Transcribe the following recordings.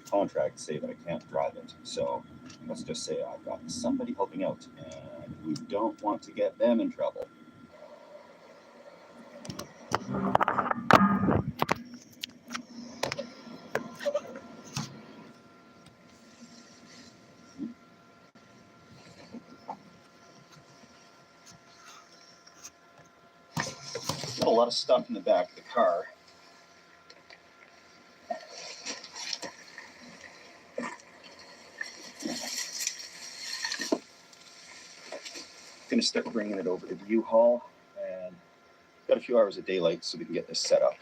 contract to say that I can't drive it. So let's just say I've got somebody helping out, and we don't want to get them in trouble. Got a lot of stuff in the back of the car. Going to start bringing it over to the U-Haul, and got a few hours of daylight so we can get this set up.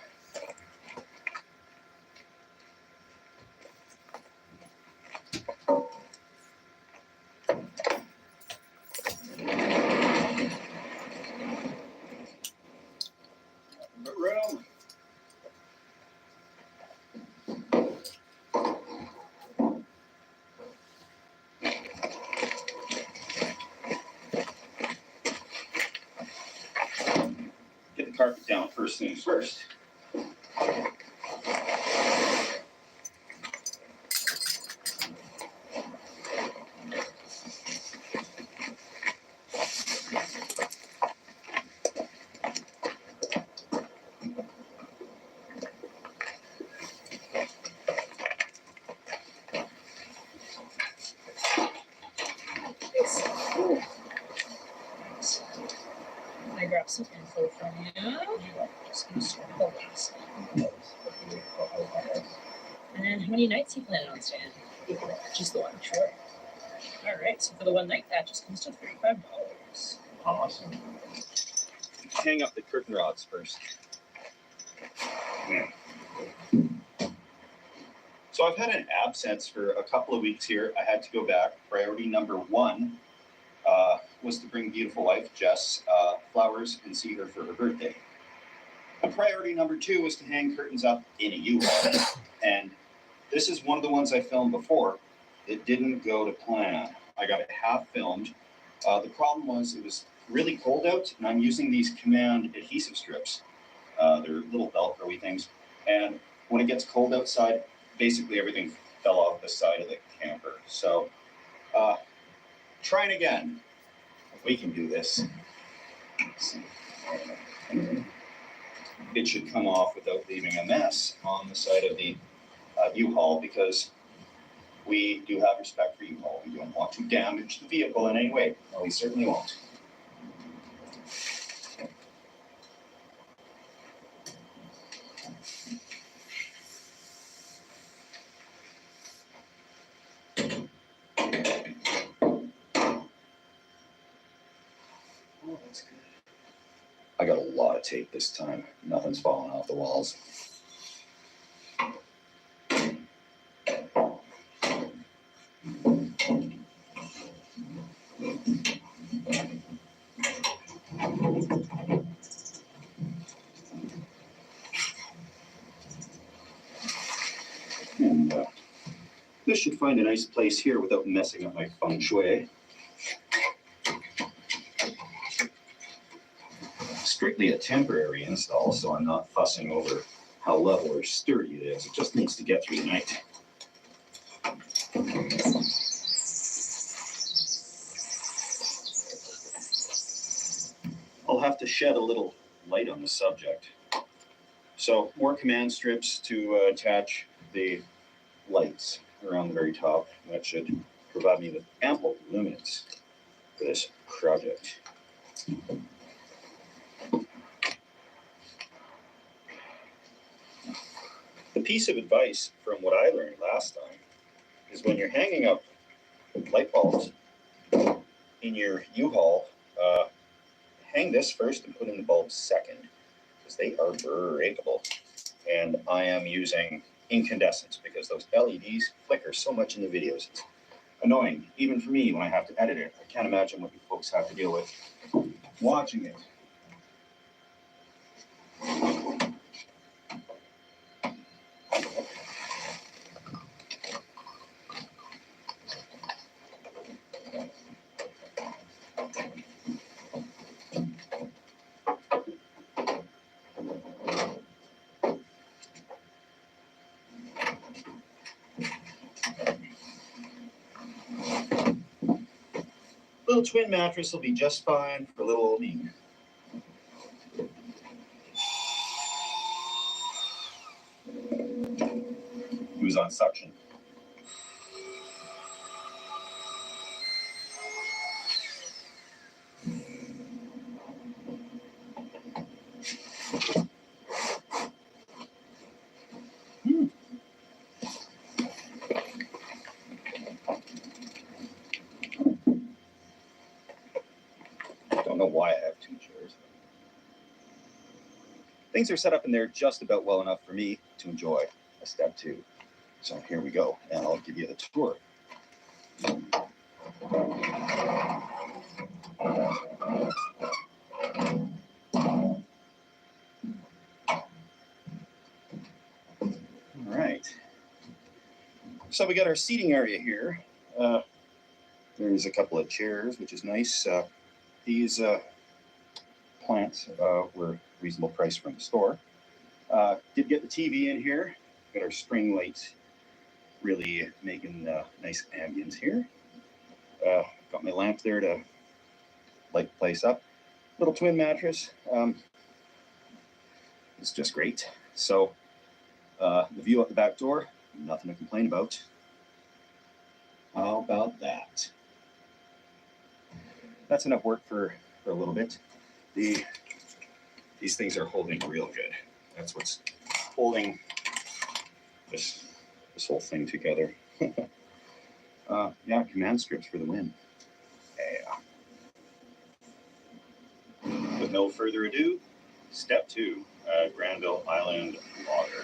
Room. Get the carpet down first things first. Can I grab some info from you? Just gonna start the last one. And then how many nights you planning on staying? Just the one, sure. All right, so for the one night, that just comes to $35. Awesome. Hang up the curtain rods first. So I've had an absence for a couple of weeks here. I had to go back. Priority number one was to bring beautiful wife, Jess, flowers and see her for her birthday. And priority number two was to hang curtains up in a U-Haul. And this is one of the ones I filmed before. It didn't go to plan. I got it half filmed. The problem was it was really cold out, and I'm using these Command adhesive strips. They're little Velcro-y things. And when it gets cold outside, basically everything fell off the side of the camper. So trying again. If we can do this. It should come off without leaving a mess on the side of the U-Haul, because we do have respect for U-Haul. We don't want to damage the vehicle in any way. No, we certainly won't. Oh, that's good. I got a lot of tape this time. Nothing's falling off the walls. And this should find a nice place here without messing up my feng shui. Strictly a temporary install, so I'm not fussing over how level or sturdy it is. It just needs to get through the night. I'll have to shed a little light on the subject. So more Command strips to attach the lights around the very top. That should provide me with ample luminance for this project. The piece of advice from what I learned last time is when you're hanging up light bulbs in your U-Haul, hang this first and put in the bulbs second, because they are breakable. And I am using incandescents because those LEDs flicker so much in the videos. It's annoying, even for me when I have to edit it. I can't imagine what you folks have to deal with watching it. little twin mattress will be just fine for little old me. He was on suction. Don't know why I have two chairs. Things are set up in there just about well enough for me to enjoy a step two. So here we go, and I'll give you the tour. All right. So we got our seating area here. There's a couple of chairs, which is nice. These plants were a reasonable price from the store. Did get the TV in here. Got our string lights really making nice ambience here. Got my lamp there to light the place up. Little twin mattress. It's just great. So the view out the back door, nothing to complain about. How about that? That's enough work for a little bit. These things are holding real good. That's what's holding this whole thing together. Yeah, command strips for the win. Yeah. With no further ado, step two, Granville Island Lager.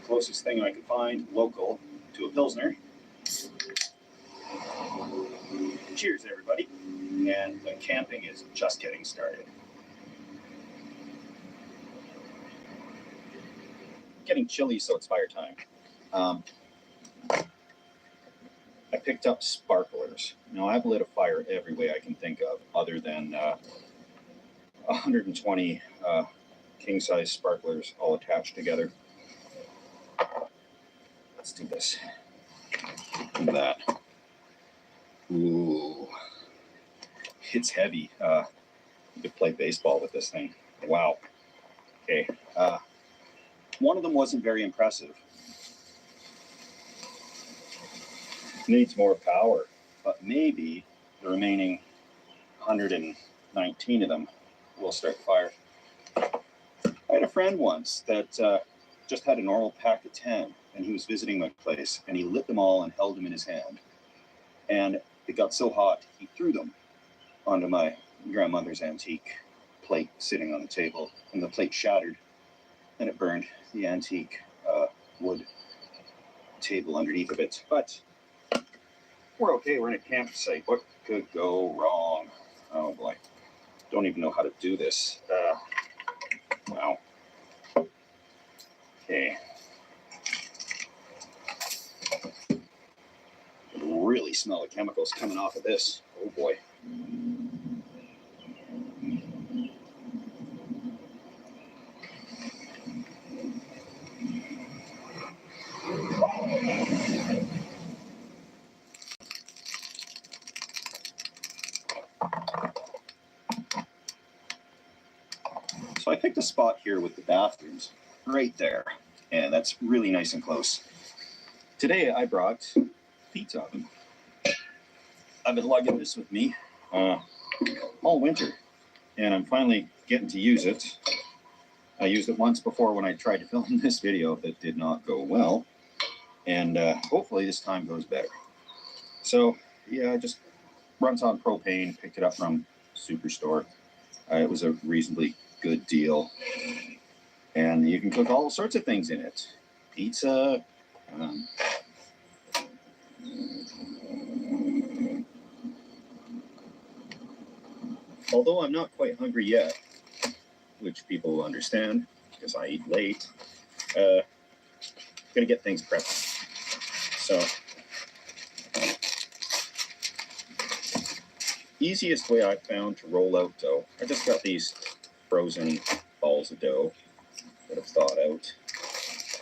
Closest thing I could find local to a Pilsner. Cheers, everybody. And the camping is just getting started. Getting chilly, so it's fire time. I picked up sparklers. Now, I've lit a fire every way I can think of, other than 120 king-size sparklers all attached together. Let's do this. Look at that. Ooh. It's heavy. You could play baseball with this thing. Wow. Okay. One of them wasn't very impressive. Needs more power, but maybe the remaining 119 of them will start the fire. I had a friend once that just had a normal pack of 10, and he was visiting my place, and he lit them all and held them in his hand. And it got so hot, he threw them onto my grandmother's antique plate sitting on the table, and the plate shattered, and it burned the antique wood table underneath of it. But we're okay. We're in a campsite. What could go wrong? Oh boy. Don't even know how to do this. Wow. Okay. Really smell the chemicals coming off of this. Oh boy. So I picked a spot here with the bathrooms right there, and that's really nice and close. Today I brought pizza oven. I've been lugging this with me all winter, and I'm finally getting to use it. I used it once before when I tried to film this video that did not go well, and hopefully this time goes better. So yeah, it just runs on propane. Picked it up from Superstore. It was a reasonably good deal, and you can cook all sorts of things in it. Pizza. Although I'm not quite hungry yet, which people will understand because I eat late, gonna get things prepped. So, easiest way I've found to roll out dough, I just got these frozen balls of dough that I've thawed out,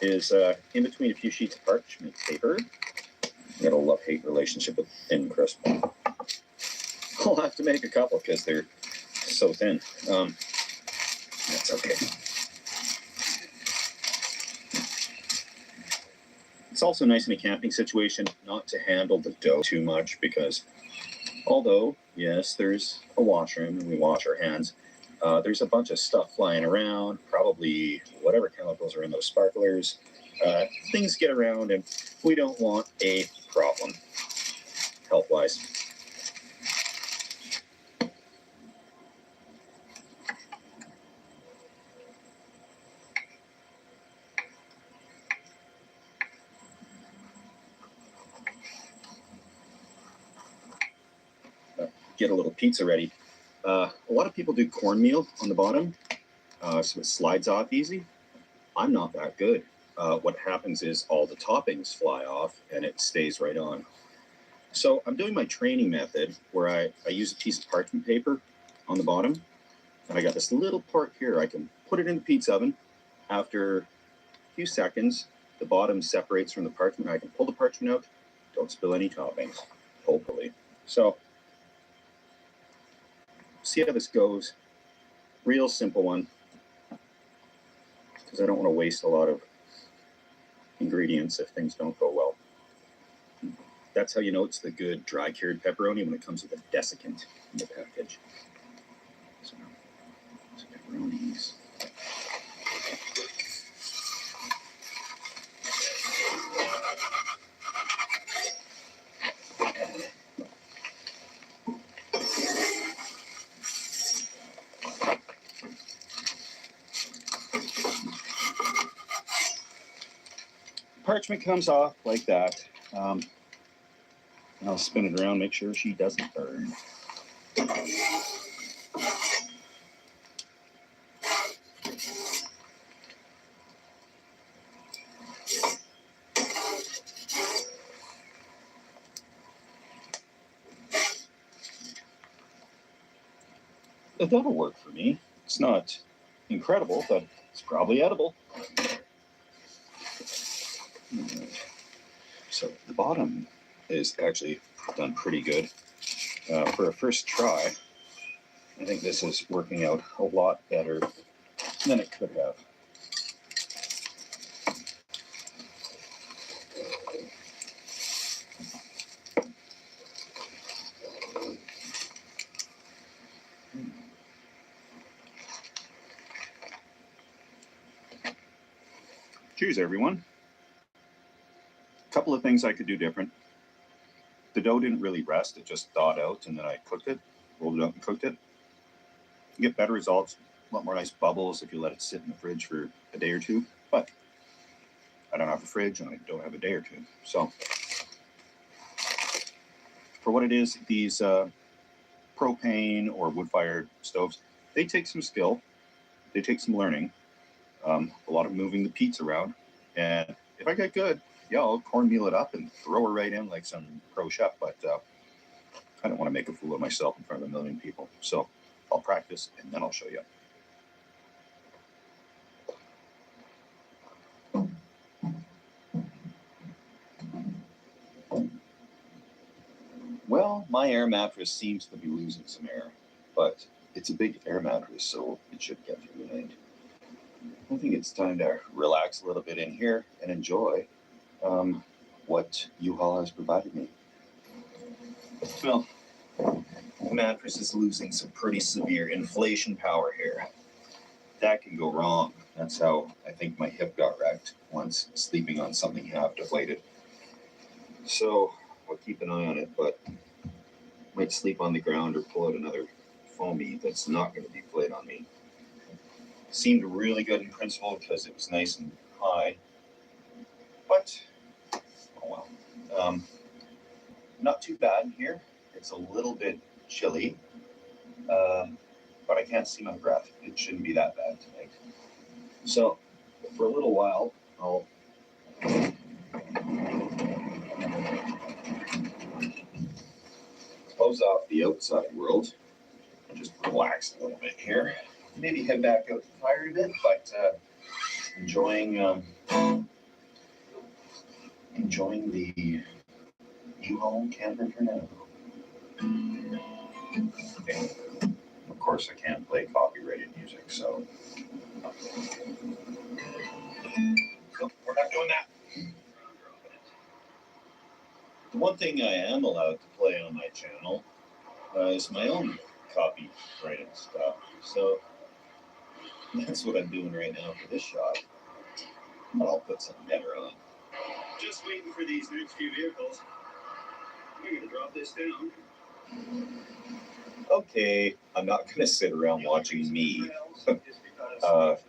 is in between a few sheets of parchment paper. I got a love-hate relationship with thin crust. I'll have to make a couple because they're so thin. That's okay. It's also nice in a camping situation not to handle the dough too much because although, yes, there's a washroom and we wash our hands, there's a bunch of stuff flying around, probably whatever chemicals are in those sparklers. Things get around and we don't want a problem health-wise. Get a little pizza ready. A lot of people do cornmeal on the bottom, so it slides off easy. I'm not that good. What happens is all the toppings fly off and it stays right on. So I'm doing my training method where I use a piece of parchment paper on the bottom, and I got this little part here. I can put it in the pizza oven. After a few seconds, the bottom separates from the parchment. I can pull the parchment out. Don't spill any toppings, hopefully. So see how this goes. Real simple one, because I don't want to waste a lot of ingredients if things don't go well. That's how you know it's the good dry cured pepperoni, when it comes with a desiccant in the package. So pepperonis. Parchment comes off like that. And I'll spin it around, make sure she doesn't burn. That'll work for me. It's not incredible, but it's probably edible. So the bottom is actually done pretty good. For a first try, I think this is working out a lot better than it could have. Cheers, everyone. A couple of things I could do different. The dough didn't really rest, it just thawed out, and then I cooked it, rolled it up and cooked it. You get better results, a lot more nice bubbles if you let it sit in the fridge for a day or two, but I don't have a fridge and I don't have a day or two. So for what it is, these propane or wood-fired stoves, they take some skill, they take some learning, a lot of moving the pizza around, and if I get good, yeah, I'll cornmeal it up and throw her right in like some pro chef, but I don't want to make a fool of myself in front of a million people. So I'll practice and then I'll show you. Well, my air mattress seems to be losing some air, but it's a big air mattress, so it should get through the night. I think it's time to relax a little bit in here and enjoy what U-Haul has provided me. Well, the mattress is losing some pretty severe inflation power here. That can go wrong. That's how I think my hip got wrecked once sleeping on something half deflated. So I'll keep an eye on it, but might sleep on the ground or pull out another foamy that's not going to deflate on me. Seemed really good in principle because it was nice and high, but oh well. Not too bad in here. It's a little bit chilly, but I can't see my breath. It shouldn't be that bad tonight. So for a little while, I'll close off the outside world and just relax a little bit here. Maybe head back out to the fire a bit, but enjoying the U-Haul camper for now. Okay. Of course, I can't play copyrighted music, so. No, we're not doing that. The one thing I am allowed to play on my channel is my own copyrighted stuff. So that's what I'm doing right now for this shot. But I'll put some better on. Just waiting for these next few vehicles. I'm going to drop this down. Okay, I'm not going to sit around watching me.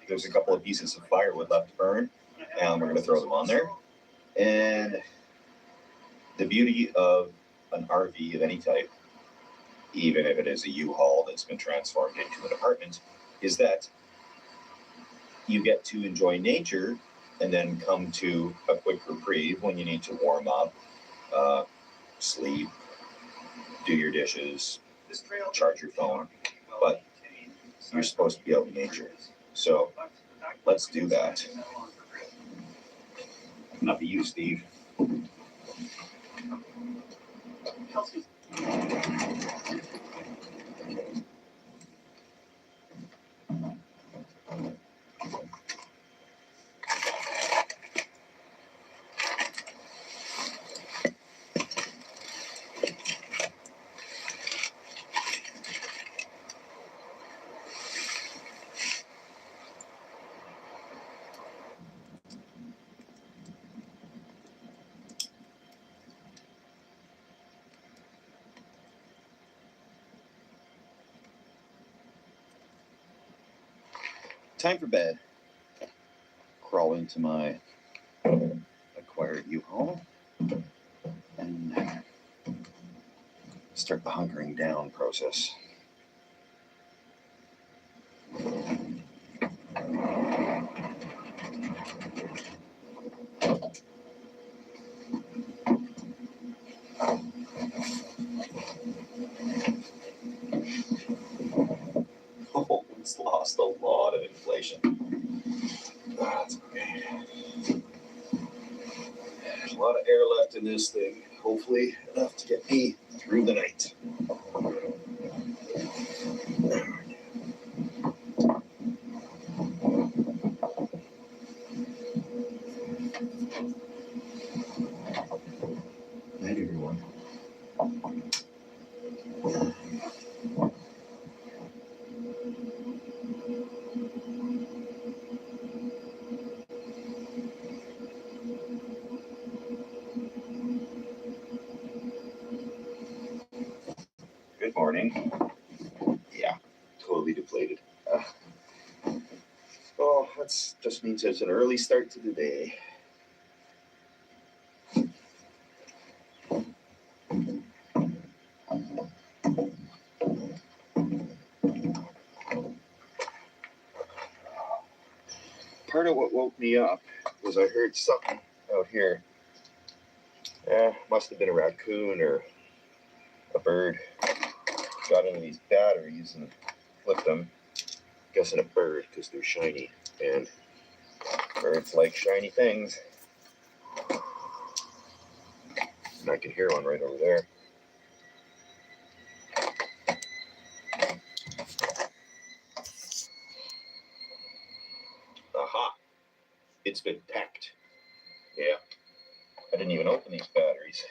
There's a couple of pieces of firewood left to burn, and we're going to throw them on there. And the beauty of an RV of any type, even if it is a U-Haul that's been transformed into an apartment, is that you get to enjoy nature and then come to a quick reprieve when you need to warm up, sleep, do your dishes, charge your phone. But you're supposed to be out in nature. So let's do that. Not to you, Steve. Time for bed. Crawl into my acquired U-Haul and start the hunkering down process. Oh, it's lost a lot of inflation. That's okay. There's a lot of air left in this thing. Hopefully enough to get me through the night. Night, everyone. Good morning. Yeah, totally deflated. Oh, that just means it's an early start to the day. Part of what woke me up was I heard something out here. Must have been a raccoon or a bird. Got into these batteries and flipped them. Guessing a bird because they're shiny, and birds like shiny things. And I can hear one right over there. Aha! It's been packed. Yeah. I didn't even open these batteries.